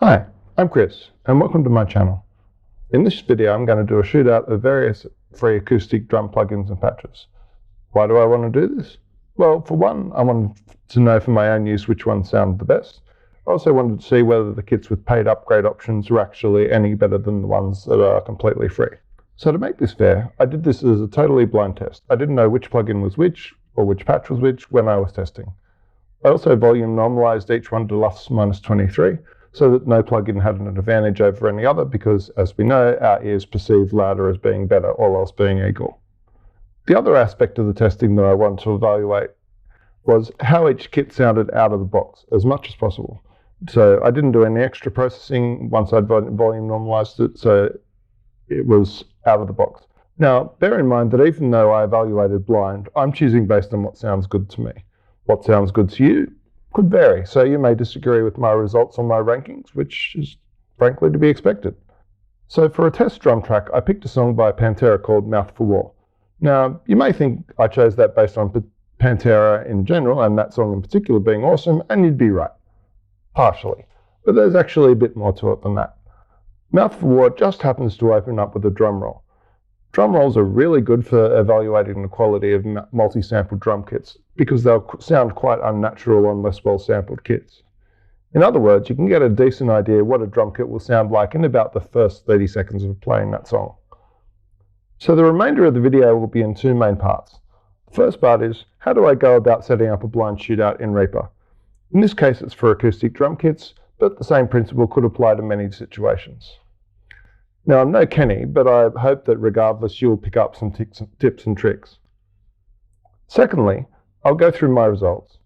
Hi, I'm Chris, and welcome to my channel. In this video, I'm going to do a shootout of various free acoustic drum plugins and patches. Why do I want to do this? Well, for one, I wanted to know for my own use which ones sound the best. I also wanted to see whether the kits with paid upgrade options were actually any better than the ones that are completely free. So to make this fair, I did this as a totally blind test. I didn't know which plugin was which, or which patch was which, when I was testing. I also volume normalized each one to +/-23, so that no plugin had an advantage over any other, because, as we know, our ears perceive louder as being better, all else being equal. The other aspect of the testing that I wanted to evaluate was how each kit sounded out of the box, as much as possible. So I didn't do any extra processing once I'd volume normalized it, so it was out of the box. Now, bear in mind that even though I evaluated blind, I'm choosing based on what sounds good to me. What sounds good to you could vary, so you may disagree with my results on my rankings, which is frankly to be expected. So for a test drum track, I picked a song by Pantera called Mouth for War. Now, you may think I chose that based on Pantera in general, and that song in particular being awesome, and you'd be right. Partially. But there's actually a bit more to it than that. Mouth for War just happens to open up with a drum roll. Drum rolls are really good for evaluating the quality of multi-sampled drum kits, because they'll sound quite unnatural on less well-sampled kits. In other words, you can get a decent idea what a drum kit will sound like in about the first 30 seconds of playing that song. So the remainder of the video will be in two main parts. The first part is, how do I go about setting up a blind shootout in REAPER? In this case, it's for acoustic drum kits, but the same principle could apply to many situations. Now, I'm no Kenny, but I hope that regardless, you'll pick up some tips and tricks. Secondly, I'll go through my results,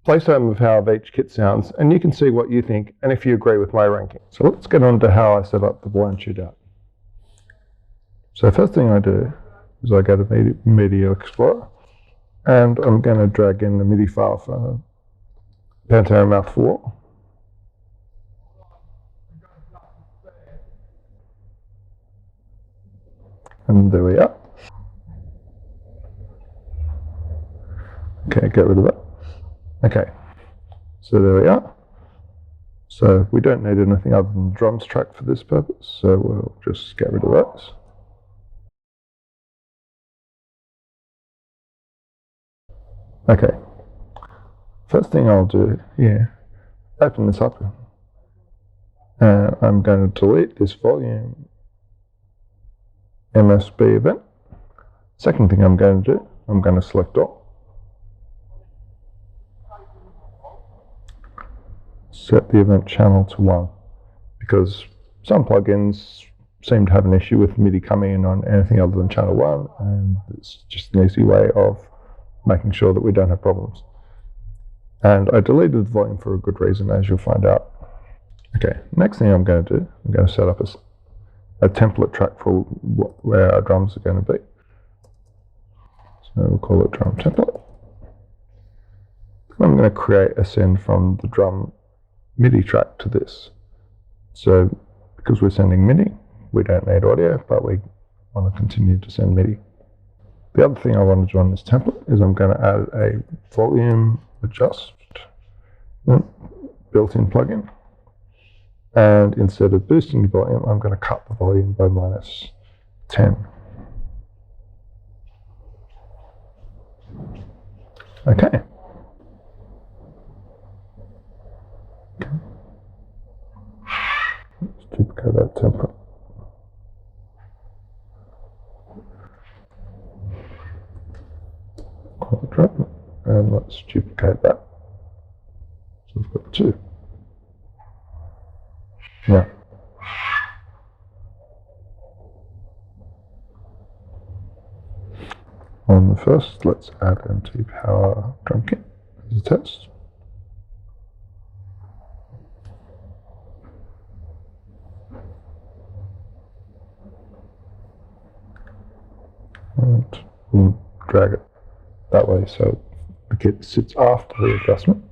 play some of how each kit sounds, and you can see what you think and if you agree with my ranking. So let's get on to how I set up the blind shootout. So first thing I do is I go to Media Explorer, and I'm going to drag in the MIDI file for Pantera Mouth for War. And there we are. Okay, get rid of that. Okay, so there we are. So we don't need anything other than the drums track for this purpose, so we'll just get rid of those. Okay, first thing I'll do here, open this up, and I'm going to delete this volume MSB event. Second thing I'm going to do, I'm going to select all. Set the event channel to 1, because some plugins seem to have an issue with MIDI coming in on anything other than channel 1, and it's just an easy way of making sure that we don't have problems. And I deleted the volume for a good reason, as you'll find out. Okay, next thing I'm going to do, I'm going to set up a template track for where our drums are going to be. So we'll call it drum template. I'm going to create a send from the drum MIDI track to this. So because we're sending MIDI, we don't need audio, but we want to continue to send MIDI. The other thing I want to do on this template is I'm going to add a volume adjust built-in plugin. And instead of boosting the volume, I'm going to cut the volume by -10. Okay. Let's duplicate that template. Call it drum, and let's duplicate that. So we've got 2. Now, on the first, let's add MT Power drum kit as a test. And we'll drag it that way so the kit sits after the adjustment.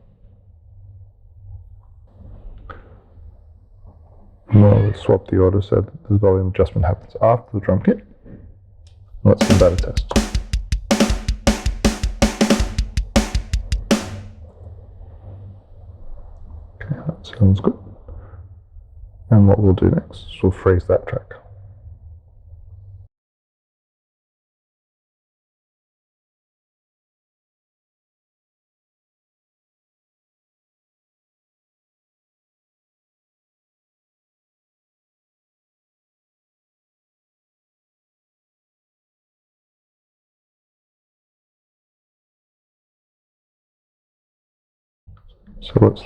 We'll swap the order so that the volume adjustment happens after the drum kit. Let's give that a test. Okay, that sounds good. And what we'll do next is we'll freeze that track. So let's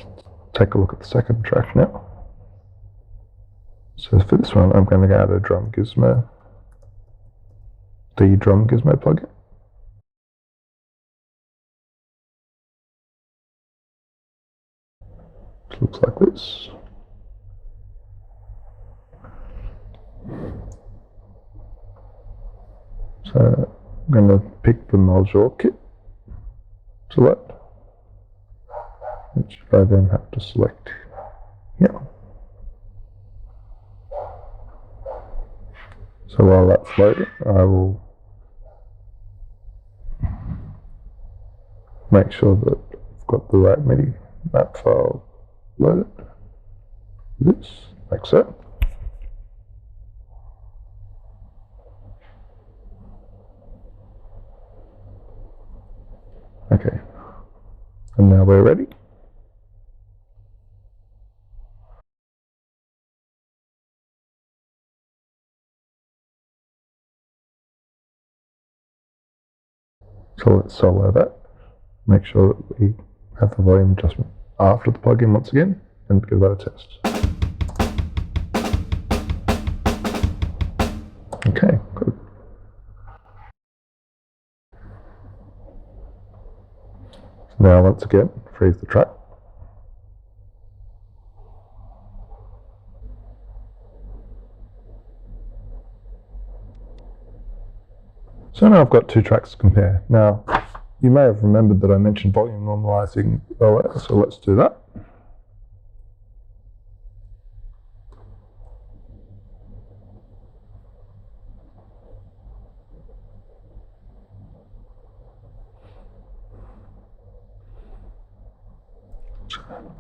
take a look at the second track now. So for this one, I'm going to go to Drumgizmo, the Drumgizmo plugin. It looks like this. So I'm going to pick the module kit, select, which I then have to select here. So while that's loading, I will make sure that I've got the right MIDI map file loaded. This, like so. Okay, and now we're ready. So let's solo that. Make sure that we have the volume adjustment after the plugin once again, and give that a test. Okay, good. Now once again, freeze the track. So now I've got two tracks to compare. Now, you may have remembered that I mentioned volume normalizing earlier, so let's do that.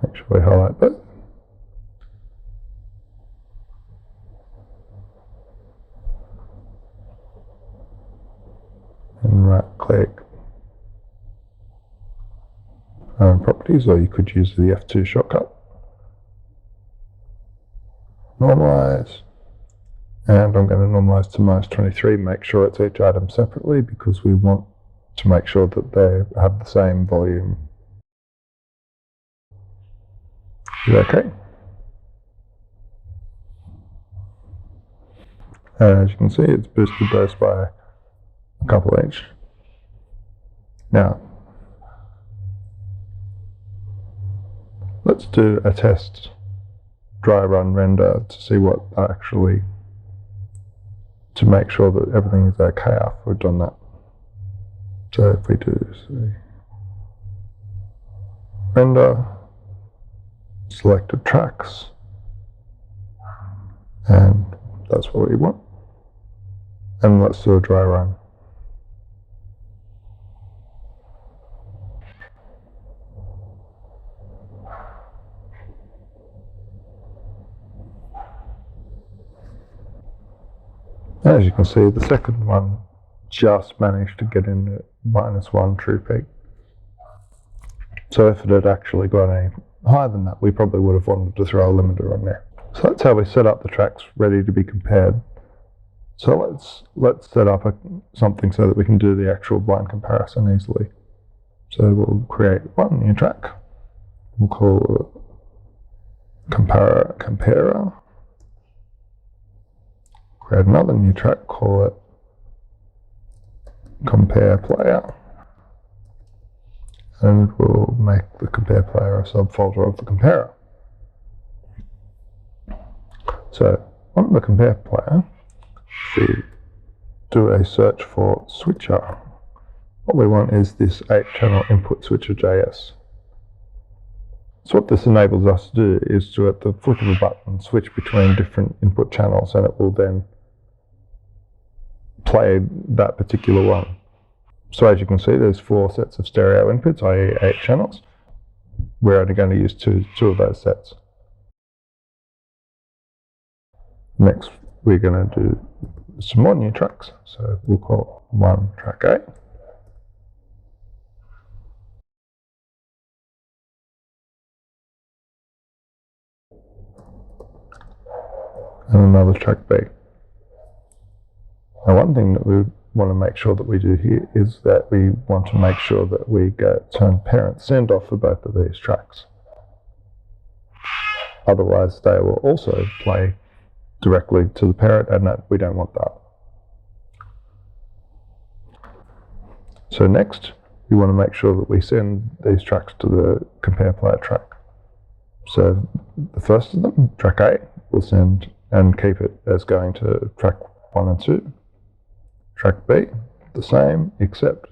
Make sure we highlight both. And right click properties, or you could use the F2 shortcut. Normalize. And I'm going to normalize to -23, make sure it's each item separately because we want to make sure that they have the same volume. Is that okay? And as you can see, it's boosted those by a couple each. Now, let's do a test dry run render to see what actually, to make sure that everything is okay after we've done that. So if we do say render, selected tracks, and that's what we want. And let's do a dry run. As you can see, the second one just managed to get in at -1 true peak. So if it had actually got any higher than that, we probably would have wanted to throw a limiter on there. So that's how we set up the tracks ready to be compared. So let's set up something so that we can do the actual blind comparison easily. So we'll create one new track. We'll call it comparer. Create another new track, call it compare player, and we'll make the compare player a subfolder of the comparer. So on the compare player, we do a search for switcher. What we want is this 8-channel input switcher JS. So what this enables us to do is to, at the flick of a button, switch between different input channels, and it will then play that particular one. So as you can see, there's 4 sets of stereo inputs, i.e. 8 channels. We're only going to use two of those sets. Next, we're going to do some more new tracks. So we'll call one track A. And another track B. Now, one thing that we want to make sure that we do here is that we want to make sure that we turn parent send off for both of these tracks. Otherwise, they will also play directly to the parent, and we don't want that. So next, we want to make sure that we send these tracks to the compare player track. So the first of them, track A, we'll send and keep it as going to track 1 and 2. Track B, the same, except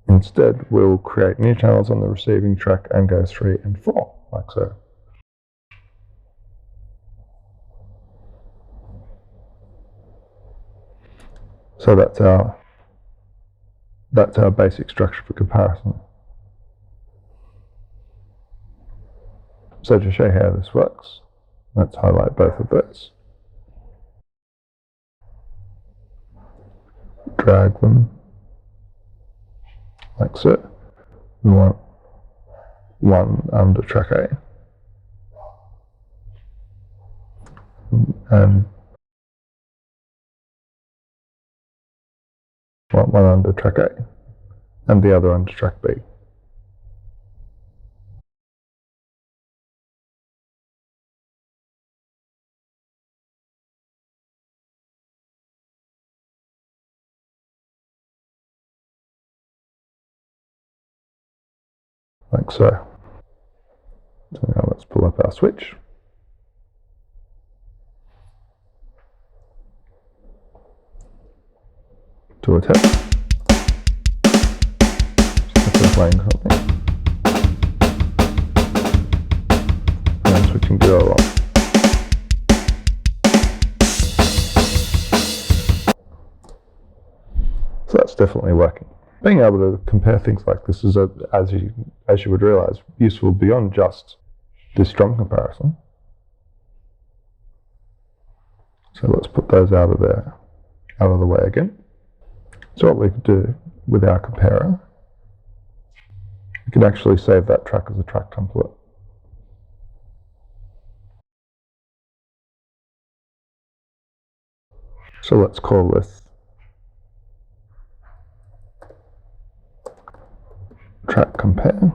instead we'll create new channels on the receiving track and go 3 and 4, like so. So that's our basic structure for comparison. So to show you how this works, let's highlight both of those. Drag them like so. We want one under track A and one under track A and the other under track B. Like so. So now let's pull up our switch. Do a test. If we're playing something. And switching gear along. So that's definitely working. Being able to compare things like this is, as you would realize, useful beyond just this drum comparison. So let's put those out of the way again. So what we could do with our comparer, we can actually save that track as a track template. So let's call this track compare.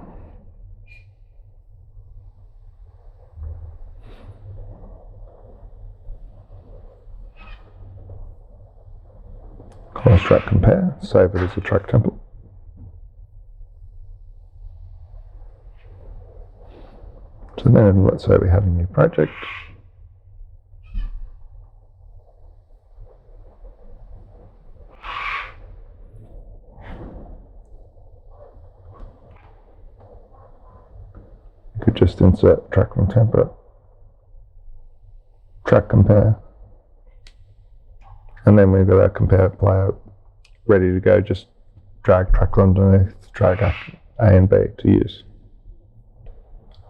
Close track compare, save it as a track template. So then let's say we had a new project. You could just insert track from template, track compare, and then we've got our compare player ready to go. Just drag tracks underneath, drag A and B to use.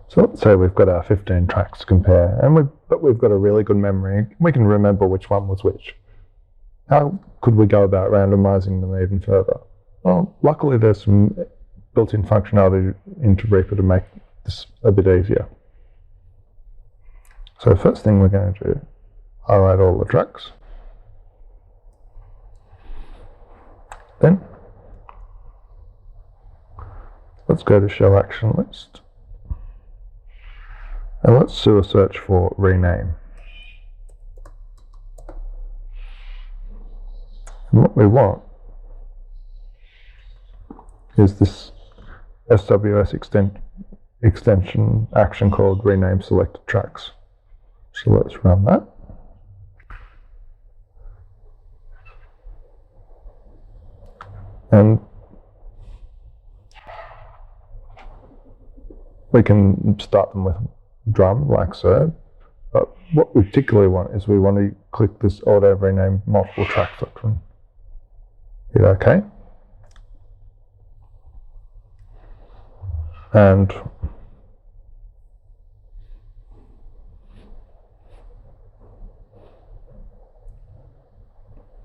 So let's say we've got our 15 tracks to compare, but we've got a really good memory. We can remember which one was which. How could we go about randomizing them even further? Well, luckily there's some built-in functionality into REAPER to make this a bit easier. So the first thing we're going to do, highlight all the tracks. Then let's go to show action list. And let's do a search for rename. And what we want is this SWS extension action called rename selected tracks. So let's run that. And we can start them with drum like so, but what we particularly want is we want to click this auto rename multiple tracks option. Hit OK. And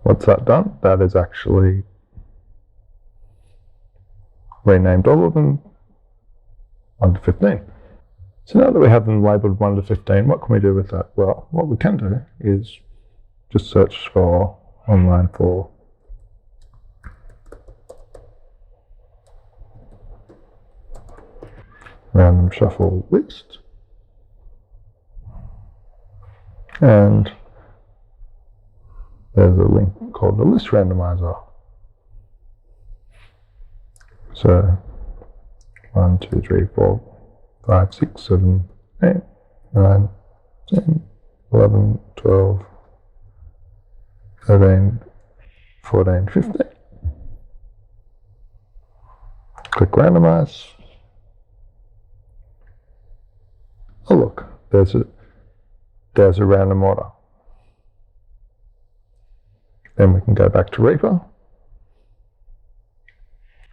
What's that done? That is actually renamed all of them 1 to 15. So now that we have them labelled 1 to 15, what can we do with that? Well, what we can do is just search for online for random shuffle list, and there's a link called the list randomizer. So 1, 2, 3, 4, 5, 6, 7, 8, 9, 10, 11, 12, 13, 14, 15. Click randomize. Oh look, there's a random order. Then we can go back to REAPER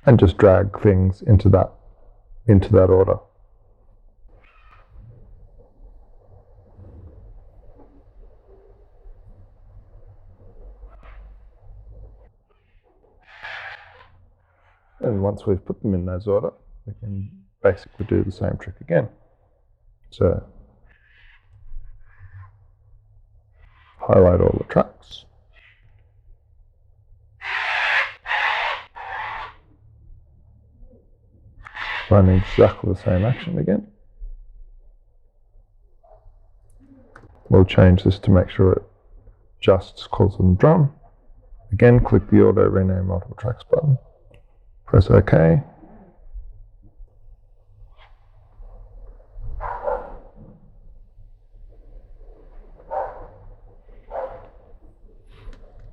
and just drag things into that order. And once we've put them in those order, we can basically do the same trick again. So highlight all the tracks. Run exactly the same action again. We'll change this to make sure it just calls them drum. Again, click the Auto Rename Multiple Tracks button. Press OK.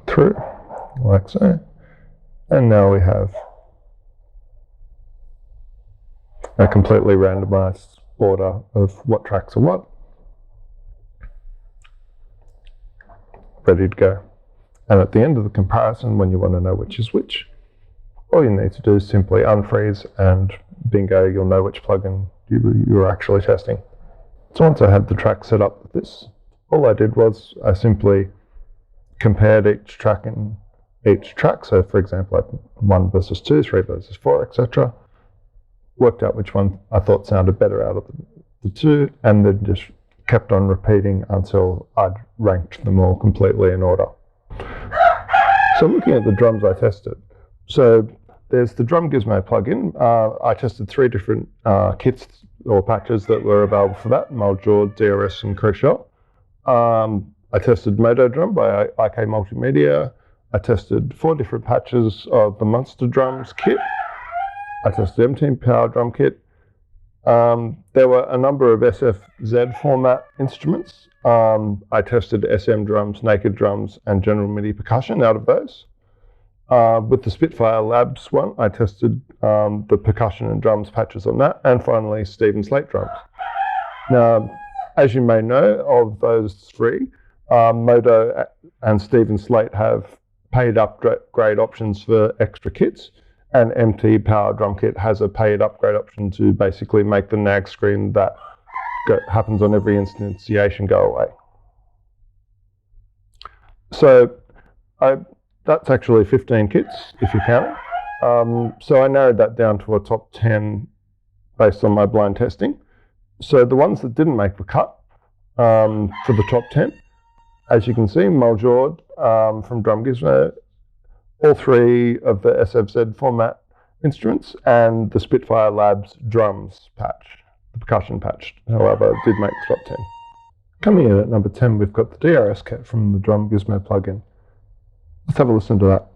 Through, like so. And now we have a completely randomized order of what tracks are what, ready to go. And at the end of the comparison, when you want to know which is which, all you need to do is simply unfreeze and bingo, you'll know which plugin you're actually testing. So once I had the track set up with this, all I did was I simply compared each track in each track. So for example, like 1 versus 2, 3 versus 4, etc. Worked out which one I thought sounded better out of the two, and then just kept on repeating until I'd ranked them all completely in order. So looking at the drums I tested, so there's the Drumgizmo plugin. I tested 3 different kits or patches that were available for that: MODO, DRS, and Crocell. I tested MODO Drum by IK Multimedia. I tested 4 different patches of the Monster Drums kit. I tested M-Team Power Drum Kit. There were a number of SFZ format instruments. I tested SM drums, naked drums, and general MIDI percussion out of those. With the Spitfire Labs one, I tested the percussion and drums patches on that, and finally Slate drums. Now, as you may know, of those 3, MODO and Slate have paid upgrade options for extra kits, and MT Power Drum Kit has a paid upgrade option to basically make the nag screen that happens on every instantiation go away. So that's actually 15 kits, if you count it. So I narrowed that down to a top 10 based on my blind testing. So the ones that didn't make the cut for the top 10, as you can see, MODO from Drumgizmo, all 3 of the SFZ format instruments, and the Spitfire Labs drums patch, the percussion patch, however, did make the top 10. Coming in at number 10, we've got the DRS kit from the Drumgizmo plugin. Let's have a listen to that.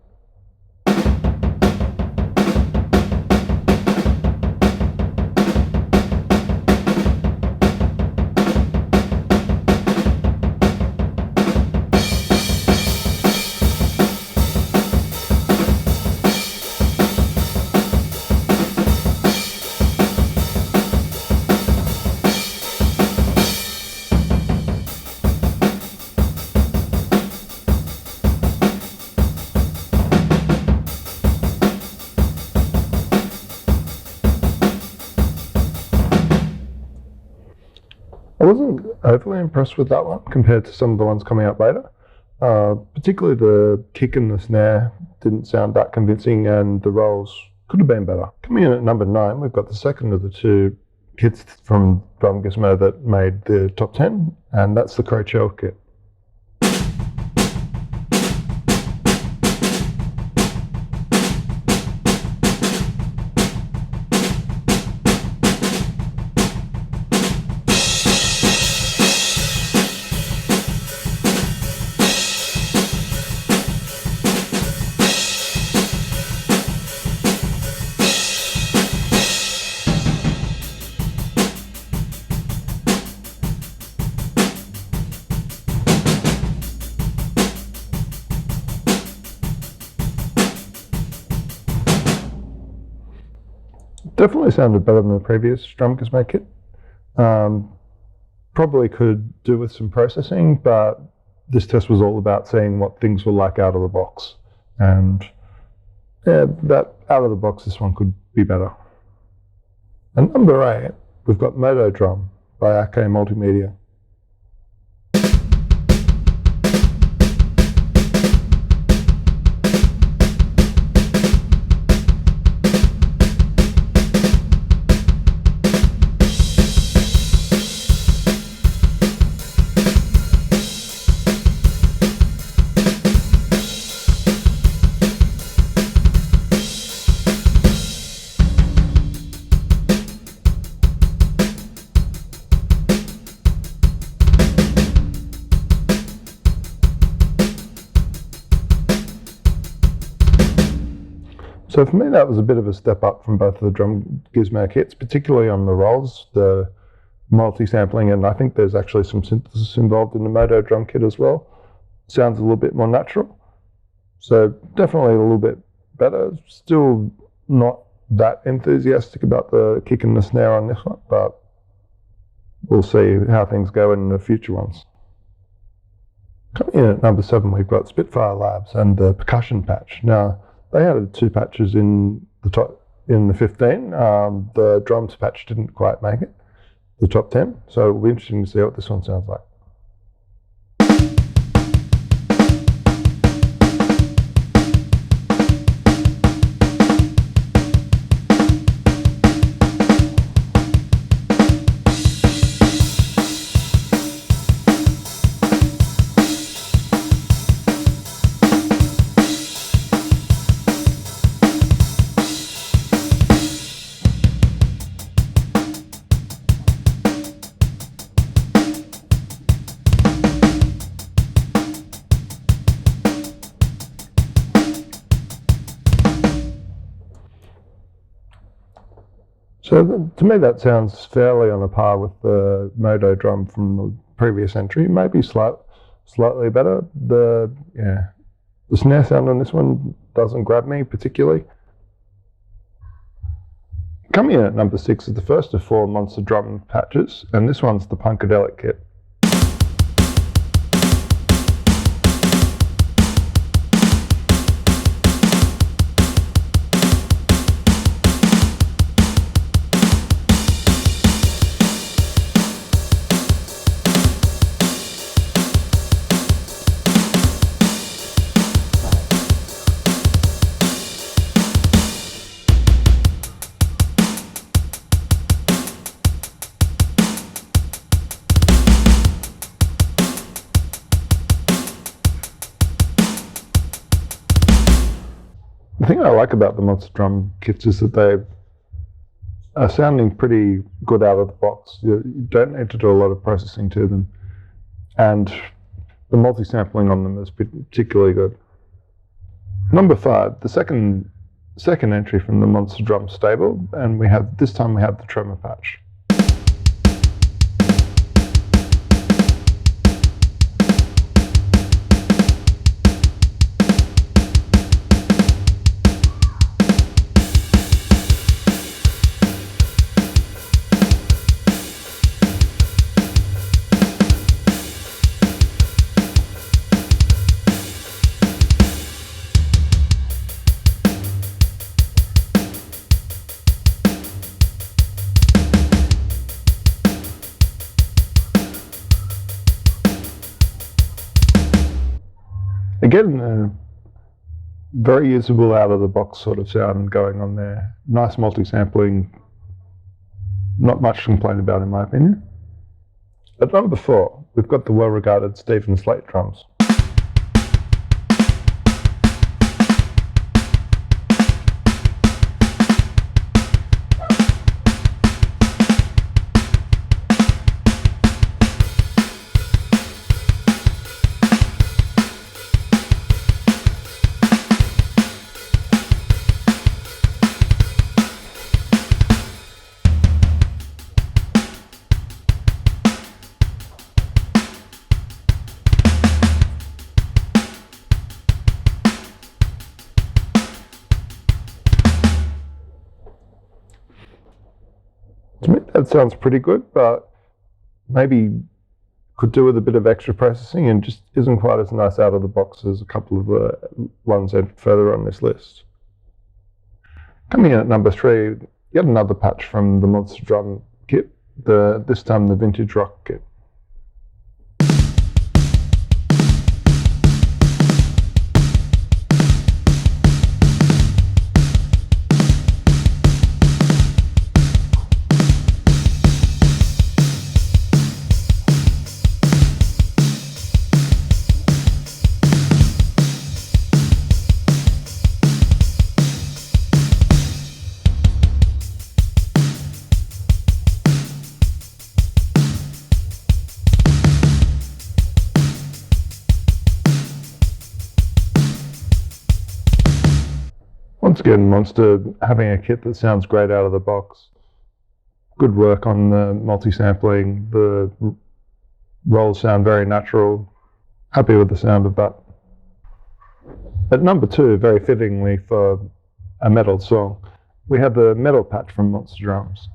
I wasn't overly impressed with that one compared to some of the ones coming out later. Particularly the kick and the snare didn't sound that convincing, and the rolls could have been better. Coming in at number 9, we've got the second of the two kits from Drumgizmo that made the top 10, and that's the Crocell kit. Definitely sounded better than the previous Drumgizmo kit. Probably could do with some processing, but this test was all about seeing what things were like out of the box. And yeah, that out of the box, this one could be better. And number 8, we've got MODO Drum by AK Multimedia. So for me, that was a bit of a step up from both of the Drumgizmo kits, particularly on the rolls, the multi-sampling, and I think there's actually some synthesis involved in the MODO Drum kit as well. Sounds a little bit more natural. So definitely a little bit better. Still not that enthusiastic about the kick and the snare on this one, but we'll see how things go in the future ones. Coming in at number 7, we've got Spitfire Labs and the Percussion patch. Now, they had 2 patches in the top, in the 15. The drums patch didn't quite make it, the top 10. So it'll be interesting to see what this one sounds like. So to me that sounds fairly on a par with the MODO Drum from the previous entry, maybe slightly better. The snare sound on this one doesn't grab me particularly. Coming in at number 6 is the first of 4 Monster Drum patches, and this one's the Punkadelic kit. The thing I like about the Monster Drum kits is that they are sounding pretty good out of the box. You don't need to do a lot of processing to them, and the multi-sampling on them is particularly good. Number 5, the second entry from the Monster Drum stable, and this time we have the Tremor patch. Again, very usable out-of-the-box sort of sound going on there. Nice multi-sampling, not much to complain about in my opinion. At number 4, we've got the well-regarded Slate drums. To me, that sounds pretty good, but maybe could do with a bit of extra processing and just isn't quite as nice out of the box as a couple of the ones further on this list. Coming in at number 3, yet another patch from the MODO Drum kit, this time the Vintage Rock kit. Once again, Monster having a kit that sounds great out of the box. Good work on the multi-sampling. The rolls sound very natural. Happy with the sound of that. At number 2, very fittingly for a metal song, we have the metal patch from MODO Drums.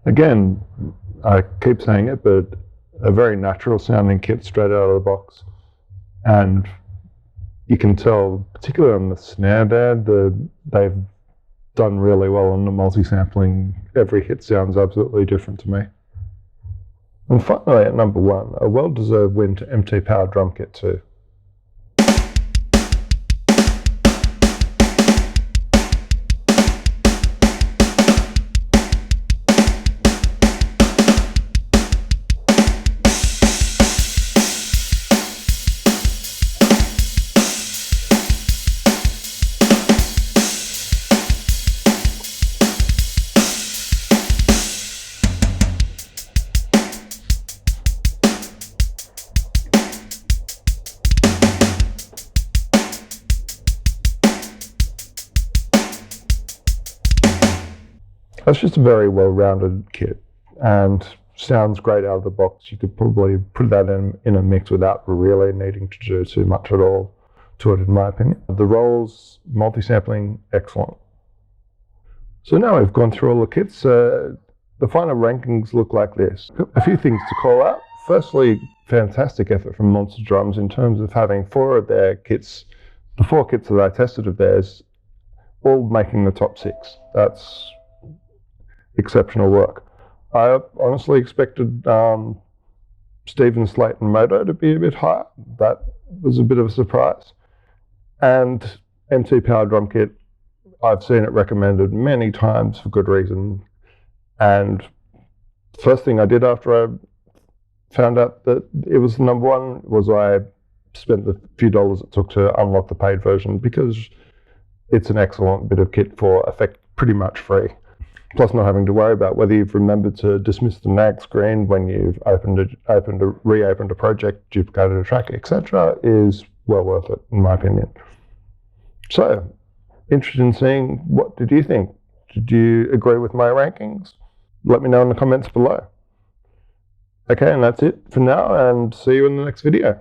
Again, I keep saying it, but a very natural sounding kit straight out of the box. And you can tell, particularly on the snare there, they've done really well on the multi-sampling. Every hit sounds absolutely different to me. And finally at number 1, a well-deserved win to MT Power Drum Kit 2. That's just a very well-rounded kit and sounds great out of the box. You could probably put that in a mix without really needing to do too much at all to it, in my opinion. The rolls, multi-sampling, excellent. So now we've gone through all the kits. The final rankings look like this. A few things to call out. Firstly, fantastic effort from MODO Drums in terms of having 4 of their kits, the 4 kits that I tested of theirs, all making the top 6. That's exceptional work. I honestly expected Stephen, Slate and MODO to be a bit higher. That was a bit of a surprise. And MT Power Drum Kit, I've seen it recommended many times for good reason. And first thing I did after I found out that it was number 1 was I spent the few dollars it took to unlock the paid version, because it's an excellent bit of kit for effect pretty much free. Plus not having to worry about whether you've remembered to dismiss the nag screen when you've reopened a project, duplicated a track, etc. is well worth it, in my opinion. So, interested in seeing, what did you think? Did you agree with my rankings? let me know in the comments below. Okay, and that's it for now, and see you in the next video.